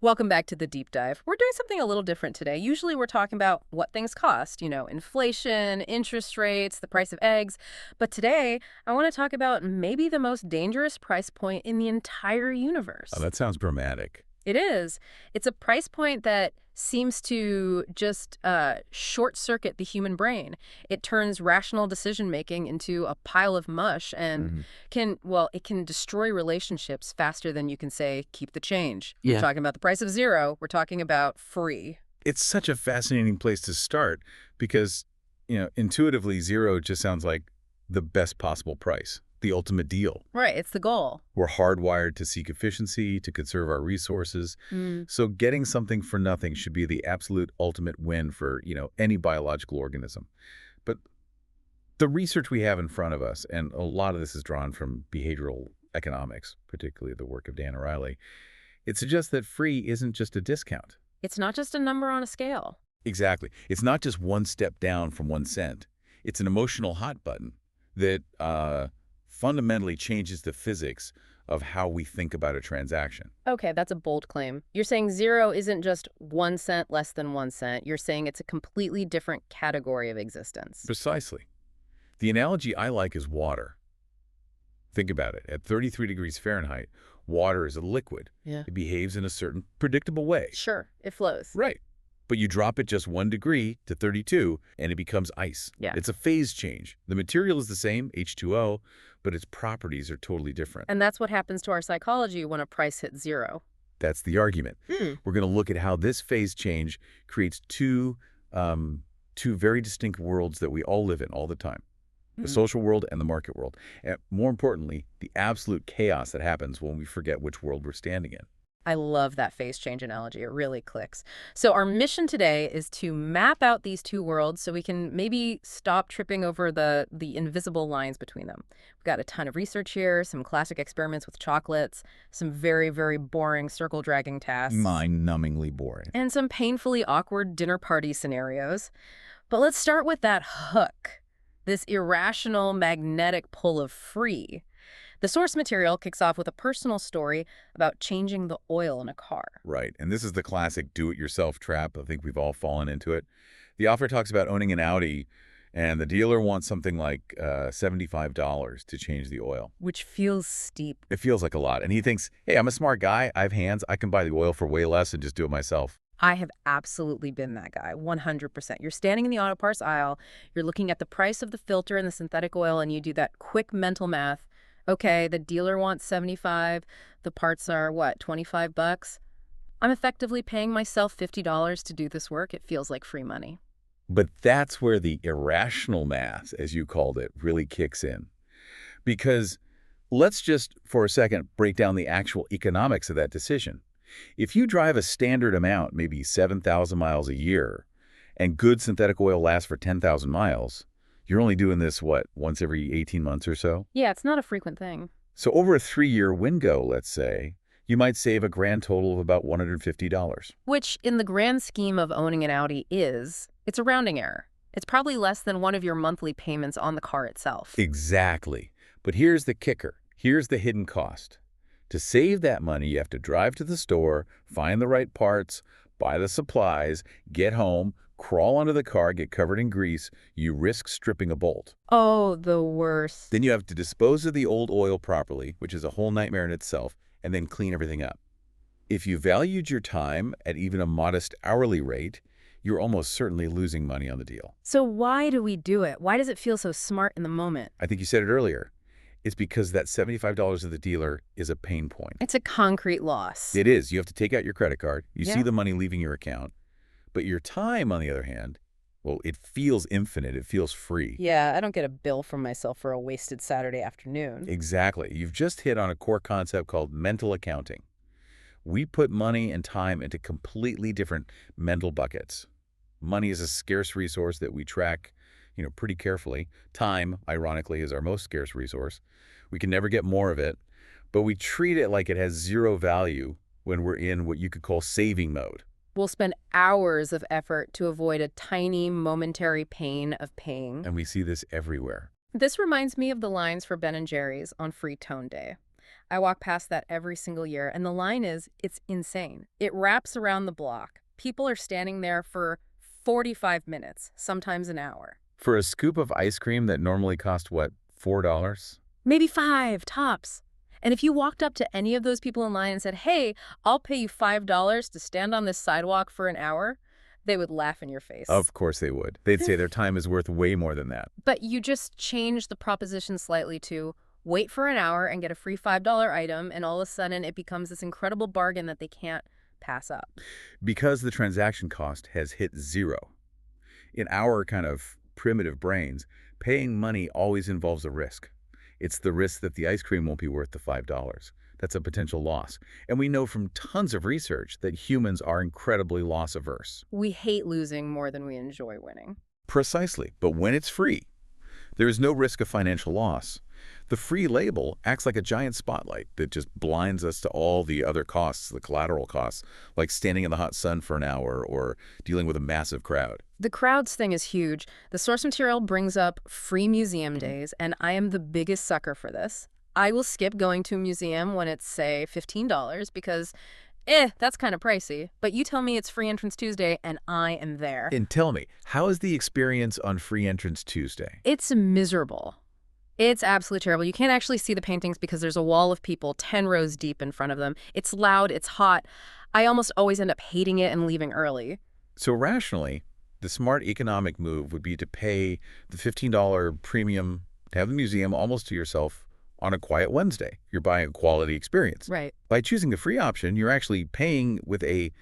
Welcome back to the deep dive. We're doing something a little different today. Usually we're talking about what things cost, inflation, interest rates, the price of eggs. But today I want to talk about maybe the most dangerous price point in the entire Oh, universe. that sounds dramatic. It is. It's a price point that seems to just short circuit the human brain. It turns rational decision making into a pile of mush and Hmm. it can destroy relationships faster than you can say, keep the change. We're Yeah. talking about the price of zero. We're talking about free. It's such a fascinating place to start because, intuitively, zero just sounds like the best possible price, the ultimate deal. Right. It's the goal. We're hardwired to seek efficiency, to conserve our resources. Mm. So getting something for nothing should be the absolute ultimate win for, any biological organism. But the research we have in front of us, and a lot of this is drawn from behavioral economics, particularly the work of Dan Ariely, it suggests that free isn't just a discount. It's not just a number on a scale. Exactly. It's not just one step down from 1 cent. It's an emotional hot button that fundamentally changes the physics of how we think about a transaction. Okay, that's a bold claim. You're saying zero isn't just 1 cent less than 1 cent. You're saying it's a completely different category of existence. Precisely. The analogy I like is water. Think about it. At 33 degrees Fahrenheit, water is a liquid. Yeah. It behaves in a certain predictable way. Sure, it flows. Right. But you drop it just 1 degree to 32, and it becomes ice. Yeah. It's a phase change. The material is the same, H2O, but its properties are totally different. And that's what happens to our psychology when a price hits zero. That's the argument. Hmm. We're going to look at how this phase change creates two very distinct worlds that we all live in all the time. The social world and the market world. And more importantly, the absolute chaos that happens when we forget which world we're standing in. I love that phase change analogy. It really clicks. So our mission today is to map out these two worlds so we can maybe stop tripping over the invisible lines between them. We've got a ton of research here, some classic experiments with chocolates, some very, very boring circle dragging tasks, Mind-numbingly boring. and some painfully awkward dinner party scenarios. But let's start with that hook, this irrational magnetic pull of free. The source material kicks off with a personal story about changing the oil in a car. Right. And this is the classic do-it-yourself trap. I think we've all fallen into it. The author talks about owning an Audi, and the dealer wants something like $75 to change the oil. Which feels steep. It feels like a lot. And he thinks, hey, I'm a smart guy. I have hands. I can buy the oil for way less and just do it myself. I have absolutely been that guy, 100%. You're standing in the auto parts aisle, you're looking at the price of the filter and the synthetic oil, and you do that quick mental math. Okay, the dealer wants 75, the parts are, what, 25 bucks? I'm effectively paying myself $50 to do this work. It feels like free money. But that's where the irrational math, as you called it, really kicks in. Because let's just, for a second, break down the actual economics of that decision. If you drive a standard amount, maybe 7,000 miles a year, and good synthetic oil lasts for 10,000 miles, you're only doing this, what, once every 18 months or so? Yeah, it's not a frequent thing. So over a 3-year window, let's say, you might save a grand total of about $150. Which, in the grand scheme of owning an Audi it's a rounding error. It's probably less than one of your monthly payments on the car itself. Exactly. But here's the kicker. Here's the hidden cost. To save that money, you have to drive to the store, find the right parts, buy the supplies, get home, crawl under the car, get covered in grease. You risk stripping a bolt. Oh, the worst. Then you have to dispose of the old oil properly, which is a whole nightmare in itself, and then clean everything up. If you valued your time at even a modest hourly rate, you're almost certainly losing money on the deal. So why do we do it? Why does it feel so smart in the moment? I think you said it earlier. It's because that $75 of the dealer is a pain point. It's a concrete loss. It is. You have to take out your credit card. You Yeah. see the money leaving your account. But your time, on the other hand, well, it feels infinite. It feels free. Yeah, I don't get a bill from myself for a wasted Saturday afternoon. Exactly. You've just hit on a core concept called mental accounting. We put money and time into completely different mental buckets. Money is a scarce resource that we track, pretty carefully. Time, ironically, is our most scarce resource. We can never get more of it, but we treat it like it has zero value when we're in what you could call saving mode. We'll spend hours of effort to avoid a tiny momentary pain of paying. And we see this everywhere. This reminds me of the lines for Ben & Jerry's on Free Tone Day. I walk past that every single year, and the line it's insane. It wraps around the block. People are standing there for 45 minutes, sometimes an hour. For a scoop of ice cream that normally cost, what, $4? Maybe 5, tops. And if you walked up to any of those people in line and said, hey, I'll pay you $5 to stand on this sidewalk for an hour, they would laugh in your face. Of course they would. They'd say their time is worth way more than that. But you just change the proposition slightly to wait for an hour and get a free $5 item, and all of a sudden it becomes this incredible bargain that they can't pass up. Because the transaction cost has hit zero. In our kind of primitive brains, paying money always involves a risk. It's the risk that the ice cream won't be worth the $5. That's a potential loss. And we know from tons of research that humans are incredibly loss averse. We hate losing more than we enjoy winning. Precisely. But when it's free, there is no risk of financial loss. The free label acts like a giant spotlight that just blinds us to all the other costs, the collateral costs, like standing in the hot sun for an hour or dealing with a massive crowd. The crowds thing is huge. The source material brings up free museum days, and I am the biggest sucker for this. I will skip going to a museum when it's, say, $15 because, that's kind of pricey. But you tell me it's Free Entrance Tuesday, and I am there. And tell me, how is the experience on Free Entrance Tuesday? It's miserable. It's absolutely terrible. You can't actually see the paintings because there's a wall of people 10 rows deep in front of them. It's loud, it's hot. I almost always end up hating it and leaving early. So rationally, the smart economic move would be to pay the $15 premium to have the museum almost to yourself on a quiet Wednesday. You're buying a quality experience. Right. By choosing the free option, you're actually paying with a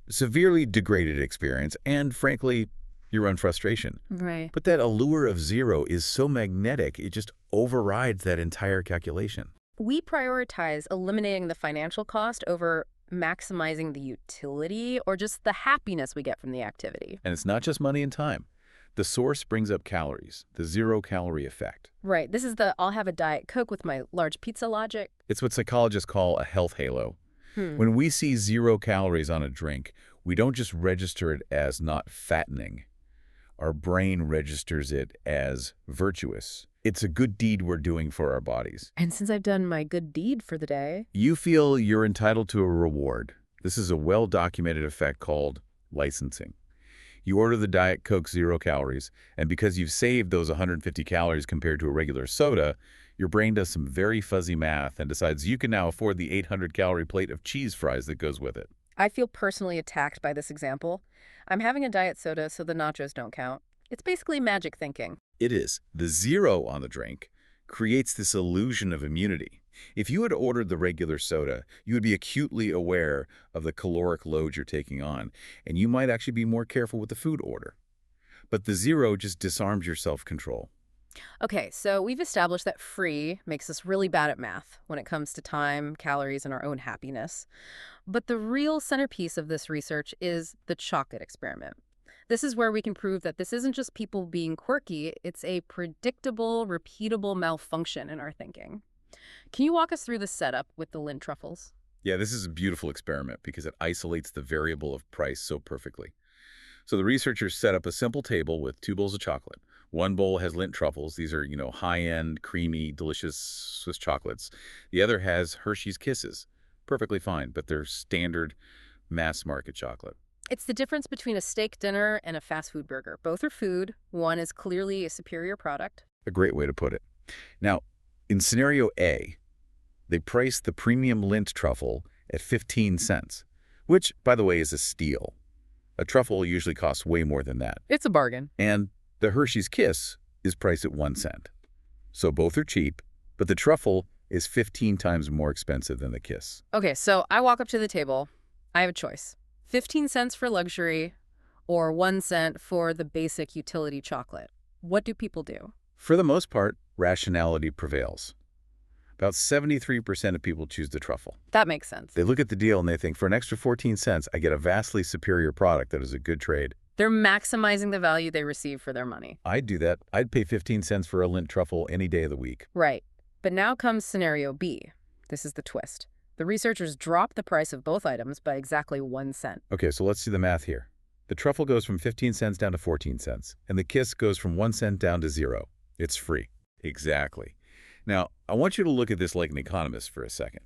severely degraded experience and, frankly, your own frustration. Right. But that allure of zero is so magnetic, it just overrides that entire calculation. We prioritize eliminating the financial cost over maximizing the utility or just the happiness we get from the activity. And it's not just money and time. The source brings up calories, the zero-calorie effect. Right. This is the I'll have a Diet Coke with my large pizza logic. It's what psychologists call a health halo. When we see 0 calories on a drink, we don't just register it as not fattening. Our brain registers it as virtuous. It's a good deed we're doing for our bodies. And since I've done my good deed for the day, You feel you're entitled to a reward. This is a well-documented effect called licensing. You order the Diet Coke 0 calories, and because you've saved those 150 calories compared to a regular soda, your brain does some very fuzzy math and decides you can now afford the 800-calorie plate of cheese fries that goes with it. I feel personally attacked by this example. I'm having a diet soda, so the nachos don't count. It's basically magic thinking. It is. The 0 on the drink creates this illusion of immunity. If you had ordered the regular soda, you would be acutely aware of the caloric load you're taking on, and you might actually be more careful with the food order. But the 0 just disarms your self-control. Okay, so we've established that free makes us really bad at math when it comes to time, calories, and our own happiness. But the real centerpiece of this research is the chocolate experiment. This is where we can prove that this isn't just people being quirky, it's a predictable, repeatable malfunction in our thinking. Can you walk us through the setup with the Lindt truffles? Yeah, this is a beautiful experiment because it isolates the variable of price so perfectly. So the researchers set up a simple table with 2 bowls of chocolate. One bowl has Lindt truffles. These are, high-end, creamy, delicious Swiss chocolates. The other has Hershey's Kisses. Perfectly fine, but they're standard mass-market chocolate. It's the difference between a steak dinner and a fast food burger. Both are food. One is clearly a superior product. A great way to put it. Now, in scenario A, they priced the premium Lindt truffle at 15 cents, which, by the way, is a steal. A truffle usually costs way more than that. It's a bargain. And the Hershey's Kiss is priced at 1 cent. So both are cheap, but the truffle is 15 times more expensive than the Kiss. Okay, so I walk up to the table. I have a choice. 15 cents for luxury or 1 cent for the basic utility chocolate. What do people do? For the most part, rationality prevails. About 73% of people choose the truffle. That makes sense. They look at the deal and they think, for an extra 14 cents, I get a vastly superior product that is a good trade. They're maximizing the value they receive for their money. I'd do that. I'd pay 15 cents for a Lindt truffle any day of the week. Right. But now comes scenario B. This is the twist. The researchers drop the price of both items by exactly 1 cent. Okay, so let's see the math here. The truffle goes from 15 cents down to 14 cents, and the Kiss goes from 1 cent down to 0. It's free. Exactly. Now, I want you to look at this like an economist for a second.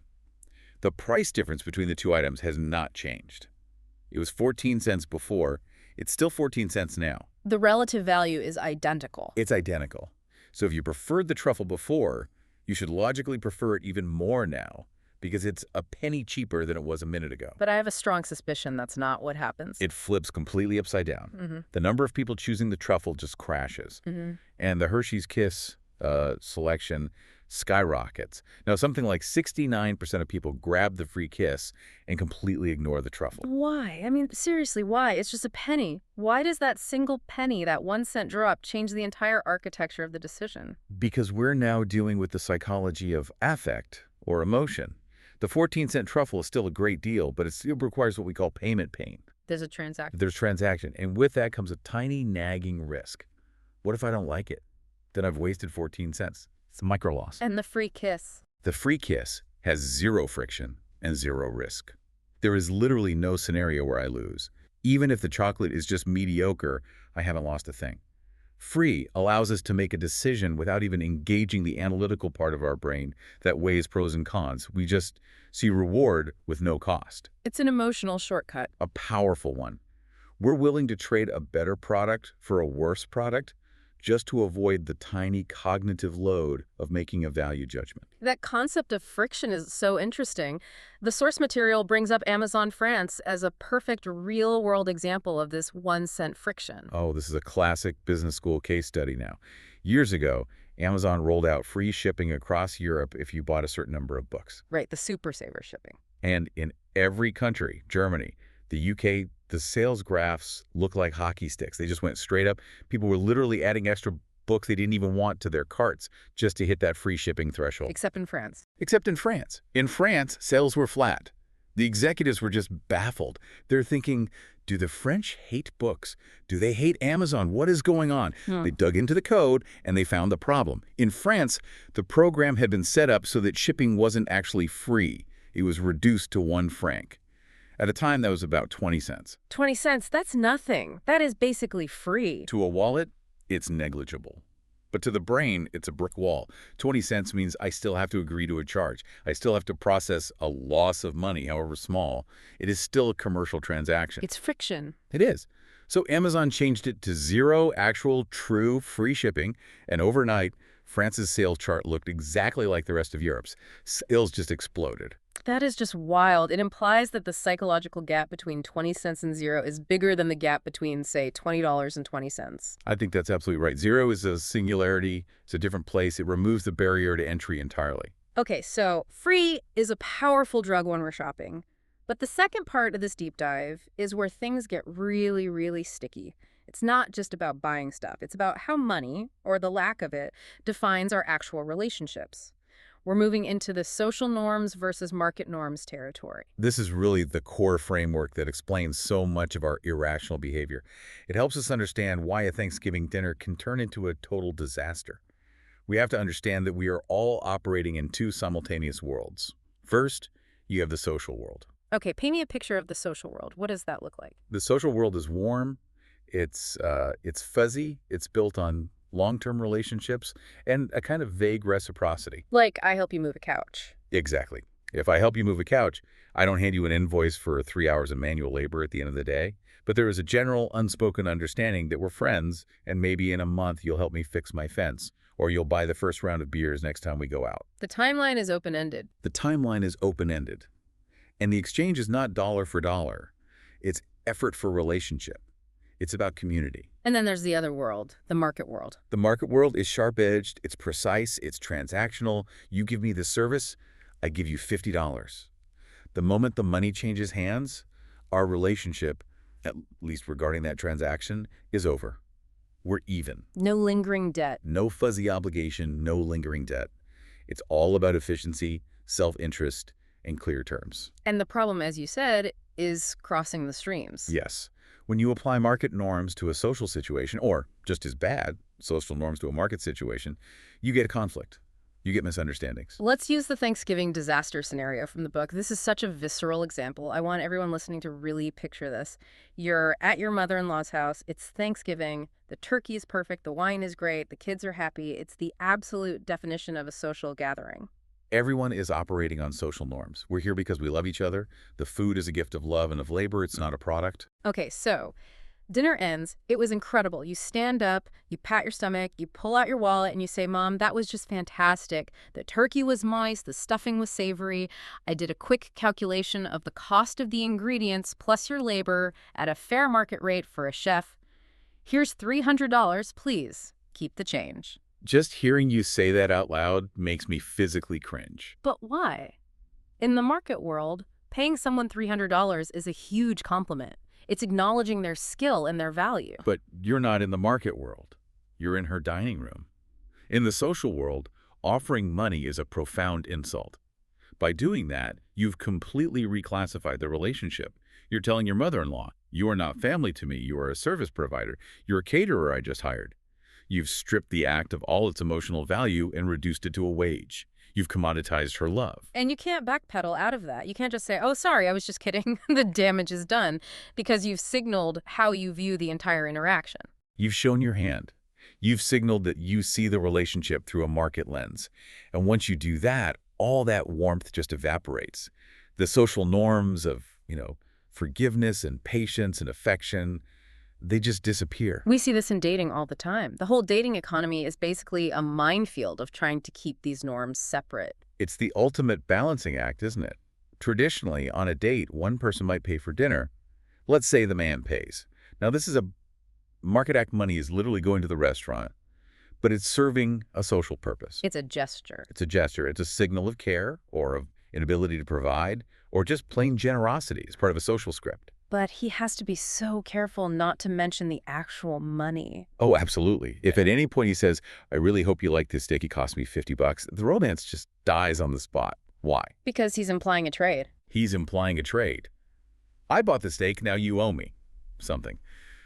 The price difference between the two items has not changed. It was 14 cents before. It's still 14 cents now. The relative value is identical. It's identical. So if you preferred the truffle before, you should logically prefer it even more now because it's a penny cheaper than it was a minute ago. But I have a strong suspicion that's not what happens. It flips completely upside down. The number of people choosing the truffle just crashes. And the Hershey's Kiss selection skyrockets. Now, something like 69% of people grab the free kiss and completely ignore the truffle. Why? I mean, seriously, why? It's just a penny. Why does that single penny, that 1 cent drop, change the entire architecture of the decision? Because we're now dealing with the psychology of affect or emotion. The 14-cent truffle is still a great deal, but it still requires what we call payment pain. There's a transaction. There's transaction. And with that comes a tiny nagging risk. What if I don't like it? Then I've wasted 14 cents. It's a micro loss. And the free kiss. The free kiss has zero friction and zero risk. There is literally no scenario where I lose. Even if the chocolate is just mediocre, I haven't lost a thing. Free allows us to make a decision without even engaging the analytical part of our brain that weighs pros and cons. We just see reward with no cost. It's an emotional shortcut. A powerful one. We're willing to trade a better product for a worse product just to avoid the tiny cognitive load of making a value judgment. That concept of friction is so interesting. The source material brings up Amazon France as a perfect real-world example of this 1 cent friction. Oh, this is a classic business school case study now. Years ago, Amazon rolled out free shipping across Europe if you bought a certain number of books. Right, the super saver shipping. And in every country, Germany, the UK, the sales graphs look like hockey sticks. They just went straight up. People were literally adding extra books they didn't even want to their carts just to hit that free shipping threshold. Except in France. Except in France. In France, sales were flat. The executives were just baffled. They're thinking, do the French hate books? Do they hate Amazon? What is going on? They dug into the code and they found the problem. In France, the program had been set up so that shipping wasn't actually free. It was reduced to 1 franc. At a time, that was about 20 cents. 20 cents, that's nothing. That is basically free. To a wallet, it's negligible. But to the brain, it's a brick wall. 20 cents means I still have to agree to a charge. I still have to process a loss of money, however small. It is still a commercial transaction. It's friction. It is. So Amazon changed it to 0 actual true free shipping, and overnight, France's sales chart looked exactly like the rest of Europe's. Sales just exploded. That is just wild. It implies that the psychological gap between 20 cents and 0 is bigger than the gap between, say, $20 and 20 cents. I think that's absolutely right. 0 is a singularity. It's a different place. It removes the barrier to entry entirely. Okay, so free is a powerful drug when we're shopping. But the second part of this deep dive is where things get really, really sticky. It's not just about buying stuff. It's about how money, or the lack of it, defines our actual relationships. We're moving into the social norms versus market norms territory. This is really the core framework that explains so much of our irrational behavior. It helps us understand why a Thanksgiving dinner can turn into a total disaster. We have to understand that we are all operating in 2 simultaneous worlds. First, you have the social world. Okay, paint me a picture of the social world. What does that look like? The social world is warm, it's fuzzy, it's built on long-term relationships, and a kind of vague reciprocity. Like, I help you move a couch. Exactly. If I help you move a couch, I don't hand you an invoice for 3 hours of manual labor at the end of the day. But there is a general unspoken understanding that we're friends, and maybe in a month you'll help me fix my fence, or you'll buy the first round of beers next time we go out. The timeline is open-ended. The timeline is open-ended. And the exchange is not dollar for dollar. It's effort for relationship. It's about community. And then there's the other world, the market world. The market world is sharp-edged, it's precise, it's transactional. You give me the service, I give you $50. The moment the money changes hands, our relationship, at least regarding that transaction, is over. We're even. No lingering debt. No fuzzy obligation, no lingering debt. It's all about efficiency, self-interest, and clear terms. And the problem, as you said, is crossing the streams. Yes. When you apply market norms to a social situation, or just as bad, social norms to a market situation, you get a conflict. You get misunderstandings. Let's use the Thanksgiving disaster scenario from the book. This is such a visceral example. I want everyone listening to really picture this. You're at your mother-in-law's house. It's Thanksgiving. The turkey is perfect. The wine is great. The kids are happy. It's the absolute definition of a social gathering. Everyone is operating on social norms. We're here because we love each other. The food is a gift of love and of labor. It's not a product. Okay, so dinner ends. It was incredible. You stand up, you pat your stomach, you pull out your wallet, and you say, Mom, that was just fantastic. The turkey was moist, the stuffing was savory. I did a quick calculation of the cost of the ingredients plus your labor at a fair market rate for a chef. Here's $300, please. Keep the change. Just hearing you say that out loud makes me physically cringe. But why? In the market world, paying someone $300 is a huge compliment. It's acknowledging their skill and their value. But you're not in the market world. You're in her dining room. In the social world, offering money is a profound insult. By doing that, you've completely reclassified the relationship. You're telling your mother-in-law, you are not family to me, you are a service provider. You're a caterer I just hired. You've stripped the act of all its emotional value and reduced it to a wage. You've commoditized her love. And you can't backpedal out of that. You can't just say, oh, sorry, I was just kidding. The damage is done, because you've signaled how you view the entire interaction. You've shown your hand. You've signaled that you see the relationship through a market lens. And once you do that, all that warmth just evaporates. The social norms of, forgiveness and patience and affection, they just disappear. We see this in dating all the time. The whole dating economy is basically a minefield of trying to keep these norms separate. It's the ultimate balancing act, isn't it? Traditionally, on a date, one person might pay for dinner. Let's say the man pays. Now, this is a market act money is literally going to the restaurant, but it's serving a social purpose. It's a gesture. It's a gesture. It's a signal of care or of inability to provide or just plain generosity as part of a social script. But he has to be so careful not to mention the actual money. Oh, absolutely. If at any point he says, I really hope you like this steak, it cost me $50, the romance just dies on the spot. Why? Because he's implying a trade. He's implying a trade. I bought the steak, now you owe me something.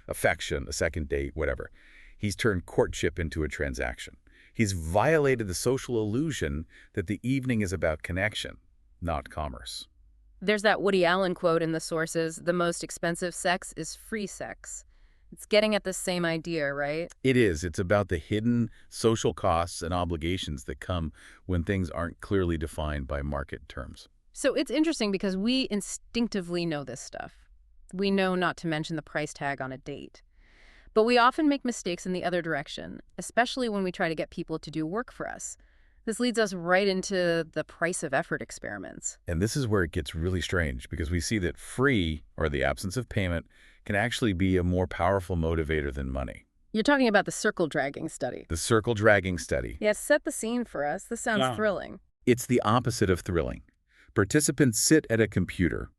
Affection, a second date, whatever. He's turned courtship into a transaction. He's violated the social illusion that the evening is about connection, not commerce. There's that Woody Allen quote in the sources, the most expensive sex is free sex. It's getting at the same idea, right? It is. It's about the hidden social costs and obligations that come when things aren't clearly defined by market terms. So it's interesting because we instinctively know this stuff. We know not to mention the price tag on a date. But we often make mistakes in the other direction, especially when we try to get people to do work for us. This leads us right into the price of effort experiments. And this is where it gets really strange because we see that free, or the absence of payment, can actually be a more powerful motivator than money. You're talking about the circle dragging study. The circle dragging study. Yeah, set the scene for us. This sounds thrilling. It's the opposite of thrilling. Participants sit at a computer.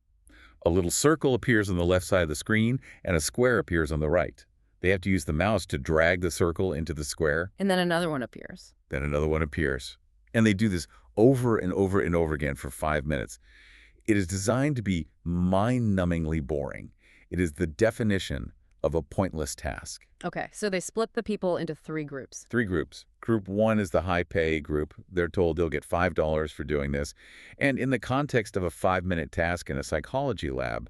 A little circle appears on the left side of the screen and a square appears on the right. They have to use the mouse to drag the circle into the square. And then another one appears. Then another one appears. And they do this over and over and over again for 5 minutes. It is designed to be mind-numbingly boring. It is the definition of a pointless task. Okay, so they split the people into 3 groups. 3 groups. Group 1 is the high-pay group. They're told they'll get $5 for doing this. And in the context of a 5-minute task in a psychology lab,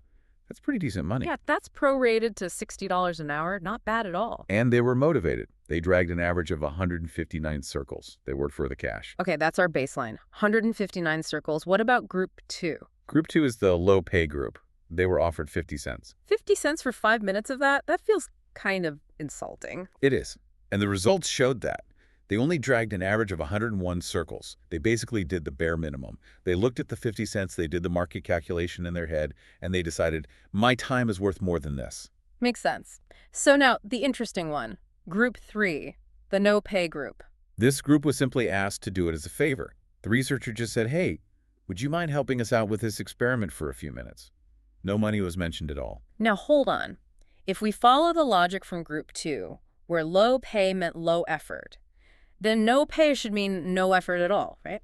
that's pretty decent money. Yeah, that's prorated to $60 an hour. Not bad at all. And they were motivated. They dragged an average of 159 circles. They worked for the cash. Okay, that's our baseline. 159 circles. What about group 2? Group 2 is the low-pay group. They were offered 50 cents. 50 cents for 5 minutes of that? That feels kind of insulting. It is. And the results showed that. They only dragged an average of 101 circles. They basically did the bare minimum. They looked at the 50 cents, they did the market calculation in their head, and they decided, my time is worth more than this. Makes sense. So now, the interesting one. Group 3, the no-pay group. This group was simply asked to do it as a favor. The researcher just said, hey, would you mind helping us out with this experiment for a few minutes? No money was mentioned at all. Now, hold on. If we follow the logic from Group 2, where low pay meant low effort, then no pay should mean no effort at all, right?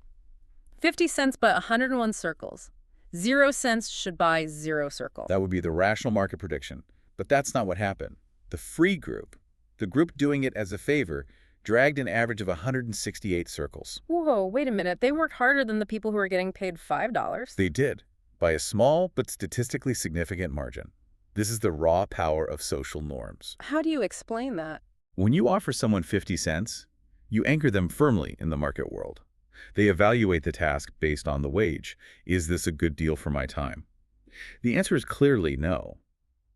50 cents but 101 circles. 0 cents should buy 0 circle. That would be the rational market prediction. But that's not what happened. The free group, the group doing it as a favor, dragged an average of 168 circles. Whoa, wait a minute. They worked harder than the people who are getting paid $5. They did, by a small but statistically significant margin. This is the raw power of social norms. How do you explain that? When you offer someone 50 cents, you anchor them firmly in the market world. They evaluate the task based on the wage. Is this a good deal for my time? The answer is clearly no.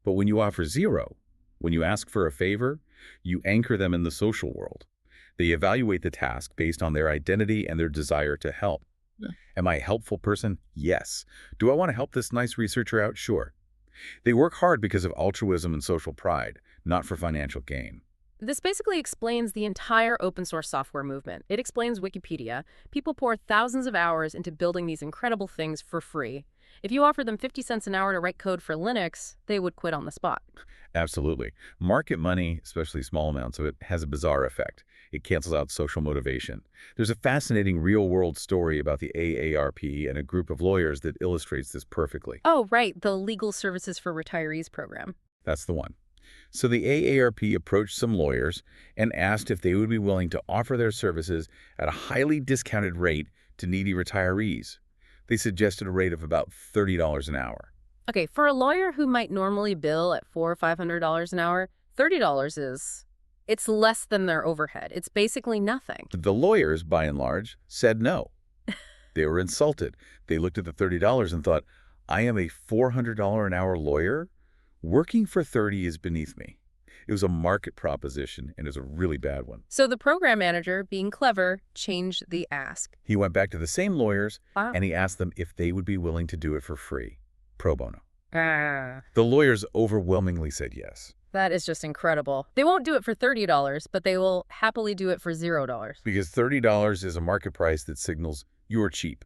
But when you offer zero, when you ask for a favor, you anchor them in the social world. They evaluate the task based on their identity and their desire to help. Yeah. Am I a helpful person? Yes. Do I want to help this nice researcher out? Sure. They work hard because of altruism and social pride, not for financial gain. This basically explains the entire open source software movement. It explains Wikipedia. People pour thousands of hours into building these incredible things for free. If you offered them 50 cents an hour to write code for Linux, they would quit on the spot. Absolutely. Market money, especially small amounts of it, has a bizarre effect. It cancels out social motivation. There's a fascinating real-world story about the AARP and a group of lawyers that illustrates this perfectly. Oh, right, the Legal Services for Retirees program. That's the one. So the AARP approached some lawyers and asked if they would be willing to offer their services at a highly discounted rate to needy retirees. They suggested a rate of about $30 an hour. Okay, for a lawyer who might normally bill at $400 or $500 an hour, $30 it's less than their overhead. It's basically nothing. The lawyers, by and large, said no. They were insulted. They looked at the $30 and thought, I am a $400 an hour lawyer? Working for $30 is beneath me. It was a market proposition, and it was a really bad one. So the program manager, being clever, changed the ask. He went back to the same lawyers, Wow. and he asked them if they would be willing to do it for free, pro bono. Ah, The lawyers overwhelmingly said yes, that is just incredible. They won't do it for $30, but they will happily do it for $0. because $30 is a market price that signals you're cheap.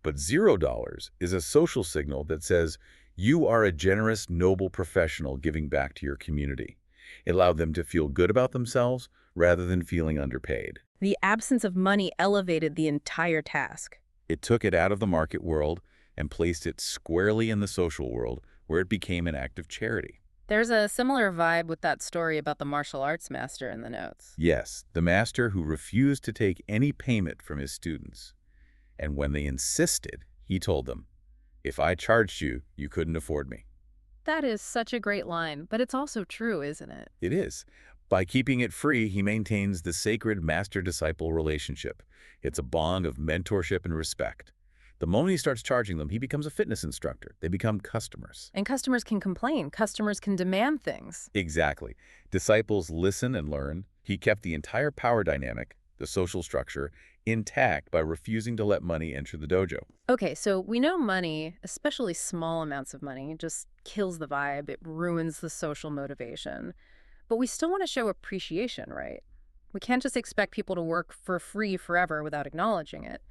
But $0 is a social signal that says you are a generous, noble professional giving back to your community. It allowed them to feel good about themselves rather than feeling underpaid. The absence of money elevated the entire task. It took it out of the market world and placed it squarely in the social world, where it became an act of charity. There's a similar vibe with that story about the martial arts master in the notes. Yes, the master who refused to take any payment from his students. And when they insisted, he told them, if I charged you, you couldn't afford me. That is such a great line, but it's also true, isn't it? It is. By keeping it free, he maintains the sacred master-disciple relationship. It's a bond of mentorship and respect. The moment he starts charging them, he becomes a fitness instructor. They become customers. And customers can complain. Customers can demand things. Exactly. Disciples listen and learn. He kept the entire power dynamic, the social structure, intact by refusing to let money enter the dojo. Okay, so we know money, especially small amounts of money, just kills the vibe. It ruins the social motivation. But we still want to show appreciation, right? We can't just expect people to work for free forever without acknowledging it.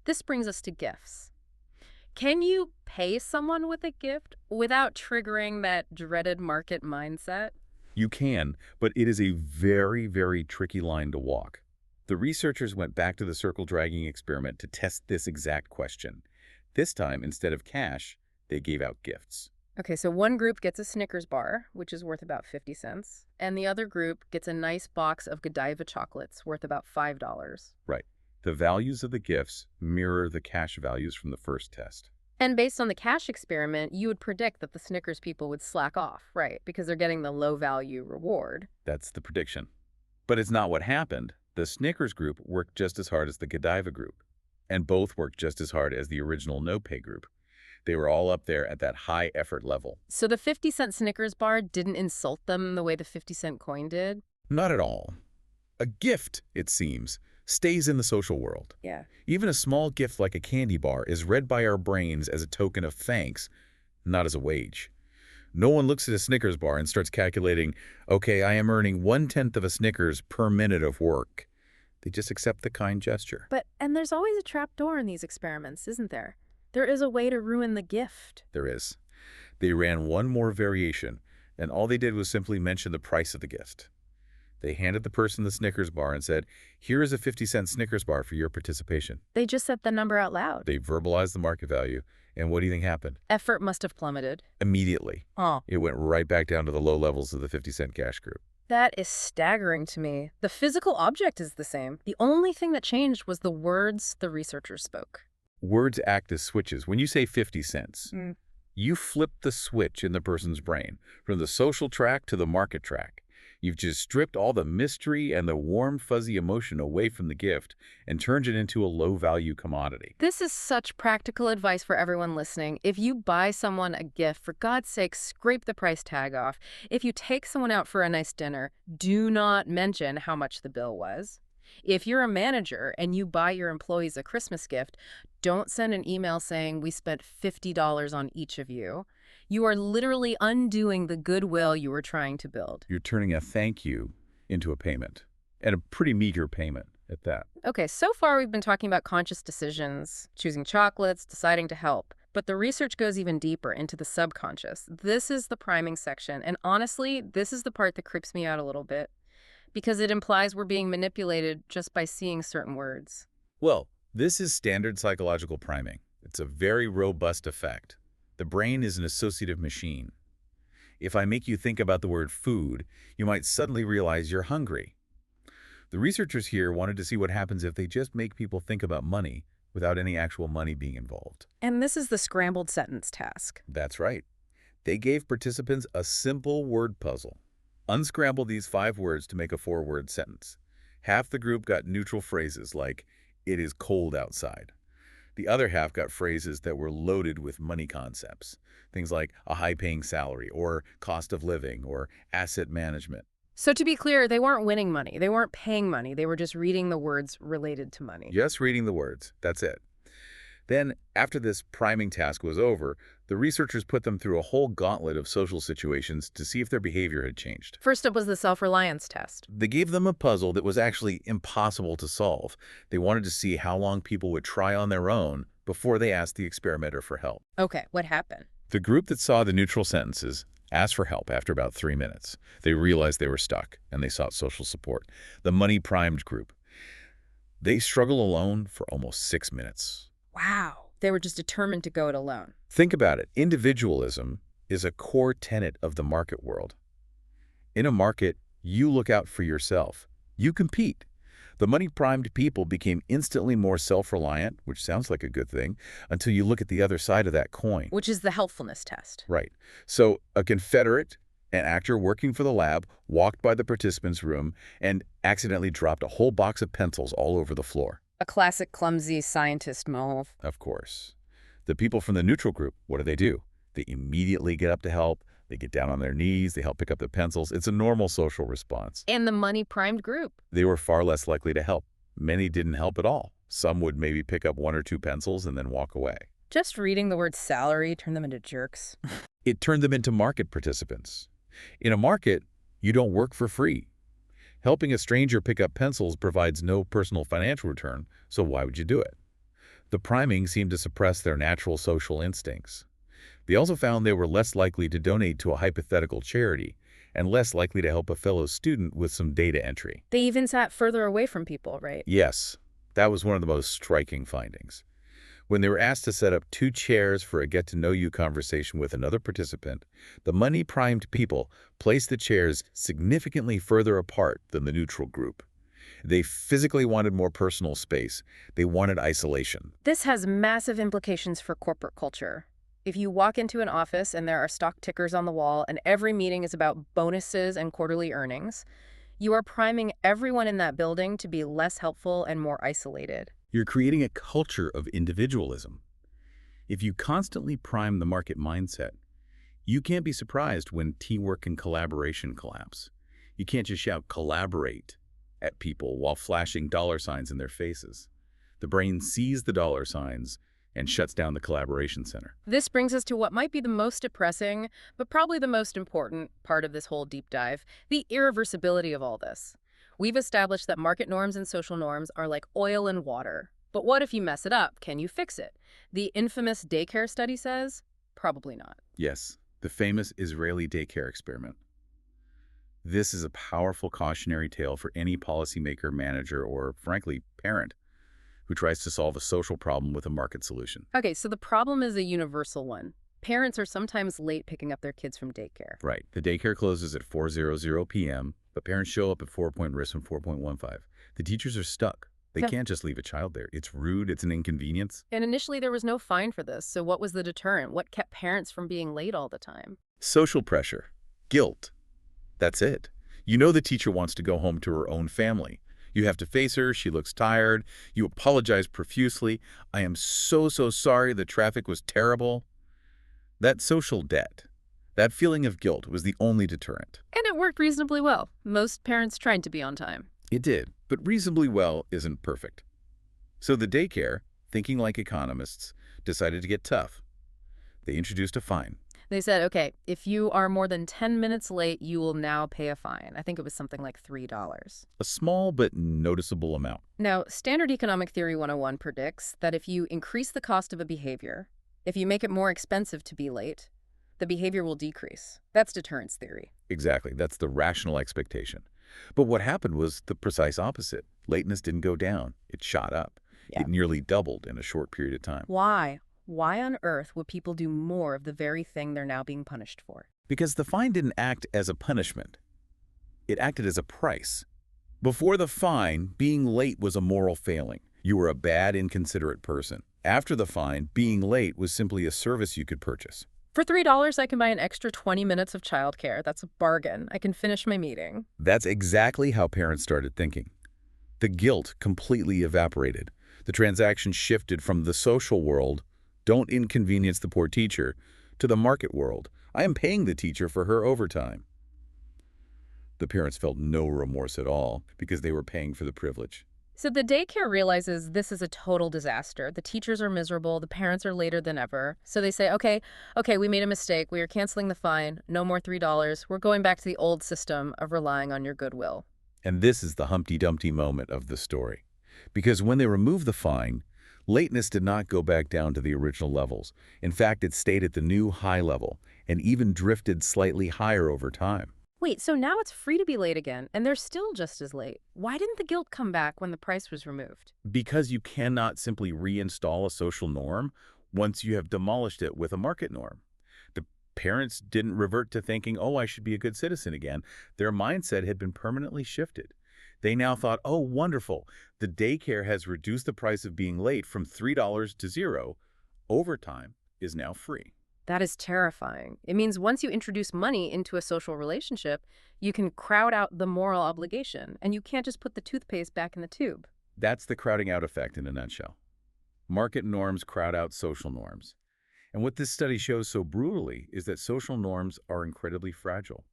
This brings us to gifts. Can you pay someone with a gift without triggering that dreaded market mindset? You can, but it is a very, very tricky line to walk. The researchers went back to the circle dragging experiment to test this exact question. This time, instead of cash, they gave out gifts. Okay, so one group gets a Snickers bar, which is worth about 50 cents, and the other group gets a nice box of Godiva chocolates worth about $5. Right. The values of the gifts mirror the cash values from the first test. And based on the cash experiment, you would predict that the Snickers people would slack off, right? Because they're getting the low-value reward. That's the prediction. But it's not what happened. The Snickers group worked just as hard as the Godiva group, and both worked just as hard as the original no-pay group. They were all up there at that high-effort level. So the 50-cent Snickers bar didn't insult them the way the 50-cent coin did? Not at all. A gift, it seems, stays in the social world. Yeah. Even a small gift like a candy bar is read by our brains as a token of thanks, not as a wage. No one looks at a Snickers bar and starts calculating, okay, I am earning 1/10 of a Snickers per minute of work. They just accept the kind gesture. And there's always a trap door in these experiments, isn't there? There is a way to ruin the gift. There is. They ran one more variation, and all they did was simply mention the price of the gift. They handed the person the Snickers bar and said, here is a 50-cent Snickers bar for your participation. They just said the number out loud. They verbalized the market value, and what do you think happened? Effort must have plummeted. Immediately. Oh. It went right back down to the low levels of the 50-cent cash group. That is staggering to me. The physical object is the same. The only thing that changed was the words the researchers spoke. Words act as switches. When you say 50 cents, you flip the switch in the person's brain from the social track to the market track. You've just stripped all the mystery and the warm, fuzzy emotion away from the gift and turned it into a low-value commodity. This is such practical advice for everyone listening. If you buy someone a gift, for God's sake, scrape the price tag off. If you take someone out for a nice dinner, do not mention how much the bill was. If you're a manager and you buy your employees a Christmas gift, don't send an email saying we spent $50 on each of you. You are literally undoing the goodwill you were trying to build. You're turning a thank you into a payment, and a pretty meager payment at that. Okay, so far we've been talking about conscious decisions, choosing chocolates, deciding to help. But the research goes even deeper into the subconscious. This is the priming section, and honestly, this is the part that creeps me out a little bit, because it implies we're being manipulated just by seeing certain words. Well, this is standard psychological priming. It's a very robust effect. The brain is an associative machine. If I make you think about the word food, you might suddenly realize you're hungry. The researchers here wanted to see what happens if they just make people think about money without any actual money being involved. And this is the scrambled sentence task. That's right. They gave participants a simple word puzzle. Unscramble these 5 words to make a 4-word sentence. Half the group got neutral phrases like, "It is cold outside." The other half got phrases that were loaded with money concepts, things like a high-paying salary or cost of living or asset management. So to be clear, they weren't winning money. They weren't paying money. They were just reading the words related to money. Just reading the words, that's it. Then, after this priming task was over, the researchers put them through a whole gauntlet of social situations to see if their behavior had changed. First up was the self-reliance test. They gave them a puzzle that was actually impossible to solve. They wanted to see how long people would try on their own before they asked the experimenter for help. Okay, what happened? The group that saw the neutral sentences asked for help after about 3 minutes. They realized they were stuck, and they sought social support. The money-primed group, they struggled alone for almost 6 minutes. Wow. They were just determined to go it alone. Think about it. Individualism is a core tenet of the market world. In a market, you look out for yourself. You compete. The money-primed people became instantly more self-reliant, which sounds like a good thing, until you look at the other side of that coin. Which is the helpfulness test. Right. So a Confederate, an actor working for the lab, walked by the participants' room and accidentally dropped a whole box of pencils all over the floor. A classic clumsy scientist move. Of course. The people from the neutral group, what do? They immediately get up to help. They get down on their knees. They help pick up the pencils. It's a normal social response. And the money-primed group. They were far less likely to help. Many didn't help at all. Some would maybe pick up 1 or 2 pencils and then walk away. Just reading the word salary turned them into jerks. It turned them into market participants. In a market, you don't work for free. Helping a stranger pick up pencils provides no personal financial return, so why would you do it? The priming seemed to suppress their natural social instincts. They also found they were less likely to donate to a hypothetical charity and less likely to help a fellow student with some data entry. They even sat further away from people, right? Yes, that was one of the most striking findings. When they were asked to set up 2 chairs for a get-to-know-you conversation with another participant, the money-primed people placed the chairs significantly further apart than the neutral group. They physically wanted more personal space. They wanted isolation. This has massive implications for corporate culture. If you walk into an office and there are stock tickers on the wall and every meeting is about bonuses and quarterly earnings, you are priming everyone in that building to be less helpful and more isolated. You're creating a culture of individualism. If you constantly prime the market mindset, you can't be surprised when teamwork and collaboration collapse. You can't just shout "collaborate" at people while flashing dollar signs in their faces. The brain sees the dollar signs and shuts down the collaboration center. This brings us to what might be the most depressing, but probably the most important part of this whole deep dive, the irreversibility of all this. We've established that market norms and social norms are like oil and water. But what if you mess it up? Can you fix it? The infamous daycare study says, probably not. Yes, the famous Israeli daycare experiment. This is a powerful cautionary tale for any policymaker, manager, or, frankly, parent who tries to solve a social problem with a market solution. Okay, so the problem is a universal one. Parents are sometimes late picking up their kids from daycare. Right. The daycare closes at 4:00 p.m. But parents show up at 4-point risk from 4.15. The teachers are stuck. They Yeah. can't just leave a child there. It's rude. It's an inconvenience. And initially there was no fine for this, so what was the deterrent? What kept parents from being late all the time? Social pressure. Guilt. That's it. You know the teacher wants to go home to her own family. You have to face her. She looks tired. You apologize profusely. I am so, so sorry. The traffic was terrible. That social debt, that feeling of guilt was the only deterrent. And it worked reasonably well. Most parents tried to be on time. It did, but reasonably well isn't perfect. So the daycare, thinking like economists, decided to get tough. They introduced a fine. They said, okay, if you are more than 10 minutes late, you will now pay a fine. I think it was something like $3. A small but noticeable amount. Now, Standard Economic Theory 101 predicts that if you increase the cost of a behavior, if you make it more expensive to be late, the behavior will decrease. That's deterrence theory. Exactly, that's the rational expectation. But what happened was the precise opposite. Lateness didn't go down. It shot up. Yeah. It nearly doubled in a short period of time. Why? Why on earth would people do more of the very thing they're now being punished for? Because the fine didn't act as a punishment. It acted as a price. Before the fine, being late was a moral failing. You were a bad, inconsiderate person. After the fine, being late was simply a service you could purchase. For $3, I can buy an extra 20 minutes of childcare. That's a bargain. I can finish my meeting. That's exactly how parents started thinking. The guilt completely evaporated. The transaction shifted from the social world, don't inconvenience the poor teacher, to the market world. I am paying the teacher for her overtime. The parents felt no remorse at all because they were paying for the privilege. So the daycare realizes this is a total disaster. The teachers are miserable. The parents are later than ever. So they say, okay, we made a mistake. We are canceling the fine. No more $3. We're going back to the old system of relying on your goodwill. And this is the Humpty Dumpty moment of the story. Because when they removed the fine, lateness did not go back down to the original levels. In fact, it stayed at the new high level and even drifted slightly higher over time. Wait, so now it's free to be late again, and they're still just as late. Why didn't the guilt come back when the price was removed? Because you cannot simply reinstall a social norm once you have demolished it with a market norm. The parents didn't revert to thinking, oh, I should be a good citizen again. Their mindset had been permanently shifted. They now thought, oh, wonderful, the daycare has reduced the price of being late from $3 to $0. Overtime is now free. That is terrifying. It means once you introduce money into a social relationship, you can crowd out the moral obligation, and you can't just put the toothpaste back in the tube. That's the crowding out effect in a nutshell. Market norms crowd out social norms. And what this study shows so brutally is that social norms are incredibly fragile.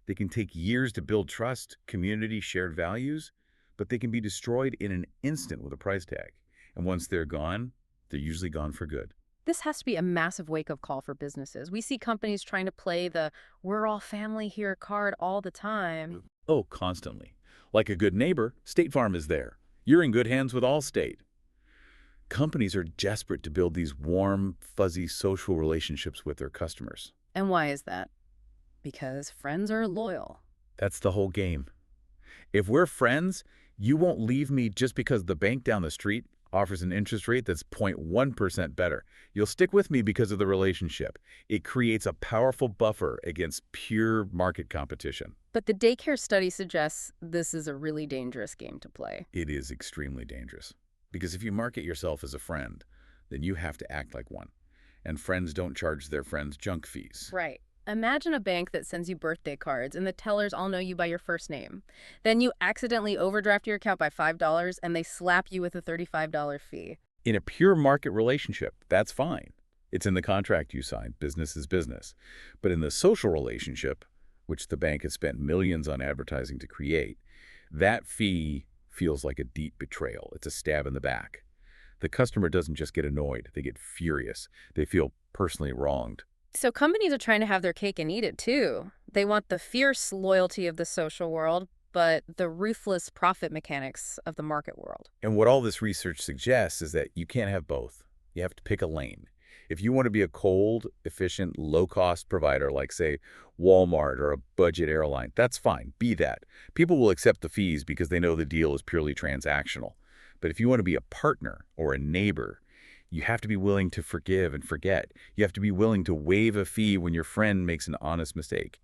They can take years to build trust, community, shared values, but they can be destroyed in an instant with a price tag. And once they're gone, they're usually gone for good. This has to be a massive wake-up call for businesses. We see companies trying to play the "we're all family here" card all the time. Oh, constantly. Like a good neighbor, State Farm is there. You're in good hands with Allstate. Companies are desperate to build these warm, fuzzy social relationships with their customers. And why is that? Because friends are loyal. That's the whole game. If we're friends, you won't leave me just because the bank down the street offers an interest rate that's 0.1% better. You'll stick with me because of the relationship. It creates a powerful buffer against pure market competition. But the daycare study suggests this is a really dangerous game to play. It is extremely dangerous. Because if you market yourself as a friend, then you have to act like one. And friends don't charge their friends junk fees. Right. Imagine a bank that sends you birthday cards and the tellers all know you by your first name. Then you accidentally overdraft your account by $5 and they slap you with a $35 fee. In a pure market relationship, that's fine. It's in the contract you signed. Business is business. But in the social relationship, which the bank has spent millions on advertising to create, that fee feels like a deep betrayal. It's a stab in the back. The customer doesn't just get annoyed. They get furious. They feel personally wronged. So companies are trying to have their cake and eat it too. They want the fierce loyalty of the social world, but the ruthless profit mechanics of the market world. And what all this research suggests is that you can't have both. You have to pick a lane. If you want to be a cold, efficient, low-cost provider like, say, Walmart or a budget airline, that's fine. Be that. People will accept the fees because they know the deal is purely transactional. But if you want to be a partner or a neighbor, you have to be willing to forgive and forget. You have to be willing to waive a fee when your friend makes an honest mistake.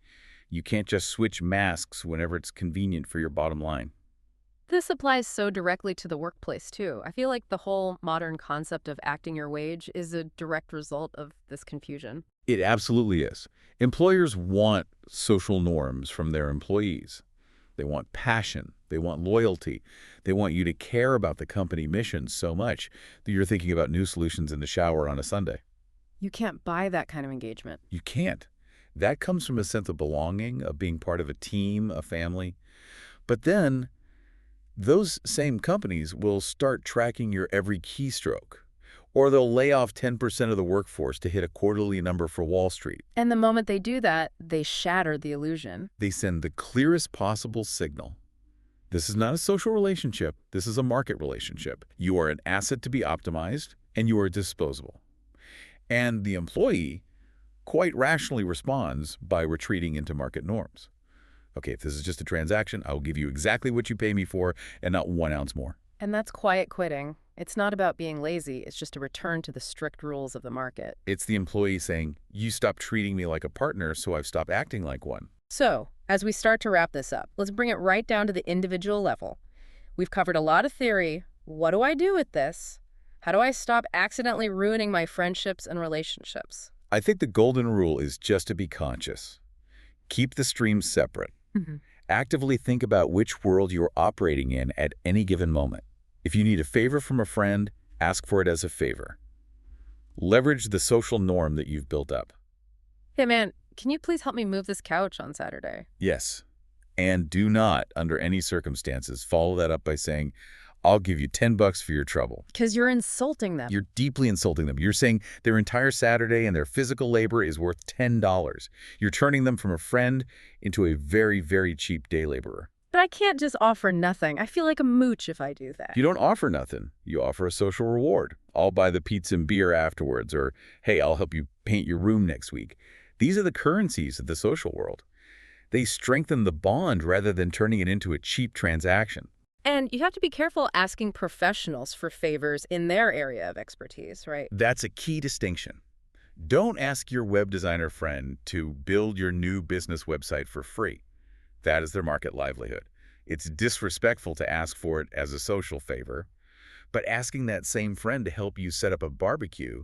You can't just switch masks whenever it's convenient for your bottom line. This applies so directly to the workplace, too. I feel like the whole modern concept of acting your wage is a direct result of this confusion. It absolutely is. Employers want social norms from their employees. They want passion. They want loyalty. They want you to care about the company mission so much that you're thinking about new solutions in the shower on a Sunday. You can't buy that kind of engagement. You can't. That comes from a sense of belonging, of being part of a team, a family. But then those same companies will start tracking your every keystroke, or they'll lay off 10% of the workforce to hit a quarterly number for Wall Street. And the moment they do that, they shatter the illusion. They send the clearest possible signal. This is not a social relationship. This is a market relationship. You are an asset to be optimized, and you are disposable. And the employee quite rationally responds by retreating into market norms. Okay, if this is just a transaction, I will give you exactly what you pay me for and not 1 ounce more. And that's quiet quitting. It's not about being lazy. It's just a return to the strict rules of the market. It's the employee saying, you stopped treating me like a partner, so I've stopped acting like one. So, as we start to wrap this up, let's bring it right down to the individual level. We've covered a lot of theory. What do I do with this? How do I stop accidentally ruining my friendships and relationships? I think the golden rule is just to be conscious. Keep the streams separate. Actively think about which world you're operating in at any given moment. If you need a favor from a friend, ask for it as a favor. Leverage the social norm that you've built up. Hey man, can you please help me move this couch on Saturday? Yes. And do not, under any circumstances, follow that up by saying, I'll give you $10 for your trouble. Because you're insulting them. You're deeply insulting them. You're saying their entire Saturday and their physical labor is worth $10. You're turning them from a friend into a very, very cheap day laborer. But I can't just offer nothing. I feel like a mooch if I do that. You don't offer nothing. You offer a social reward. I'll buy the pizza and beer afterwards, or, hey, I'll help you paint your room next week. These are the currencies of the social world. They strengthen the bond rather than turning it into a cheap transaction. And you have to be careful asking professionals for favors in their area of expertise, right? That's a key distinction. Don't ask your web designer friend to build your new business website for free. That is their market livelihood. It's disrespectful to ask for it as a social favor. But asking that same friend to help you set up a barbecue,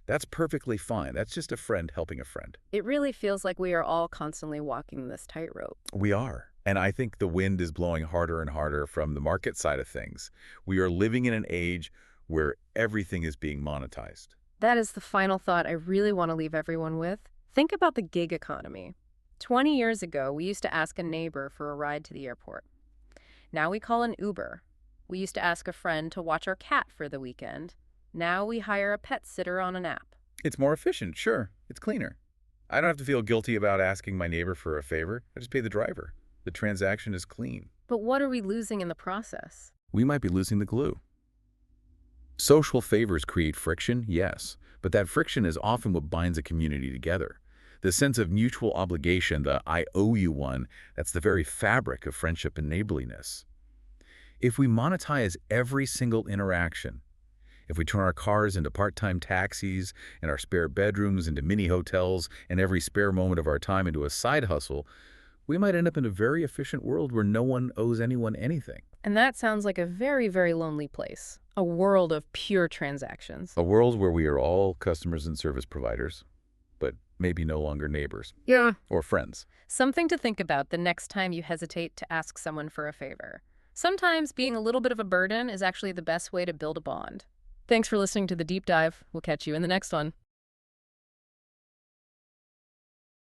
that's perfectly fine. That's just a friend helping a friend. It really feels like we are all constantly walking this tightrope. We are. And I think the wind is blowing harder and harder from the market side of things. We are living in an age where everything is being monetized. That is the final thought I really want to leave everyone with. Think about the gig economy. 20 years ago, we used to ask a neighbor for a ride to the airport. Now we call an Uber. We used to ask a friend to watch our cat for the weekend. Now we hire a pet sitter on an app. It's more efficient, sure. It's cleaner. I don't have to feel guilty about asking my neighbor for a favor. I just pay the driver. The transaction is clean. But what are we losing in the process? We might be losing the glue. Social favors create friction, yes, but that friction is often what binds a community together. The sense of mutual obligation, the I owe you one, that's the very fabric of friendship and neighborliness. If we monetize every single interaction, if we turn our cars into part-time taxis and our spare bedrooms into mini hotels and every spare moment of our time into a side hustle, we might end up in a very efficient world where no one owes anyone anything. And that sounds like a very, very lonely place. A world of pure transactions. A world where we are all customers and service providers, but maybe no longer neighbors. Yeah. Or friends. Something to think about the next time you hesitate to ask someone for a favor. Sometimes being a little bit of a burden is actually the best way to build a bond. Thanks for listening to The Deep Dive. We'll catch you in the next one.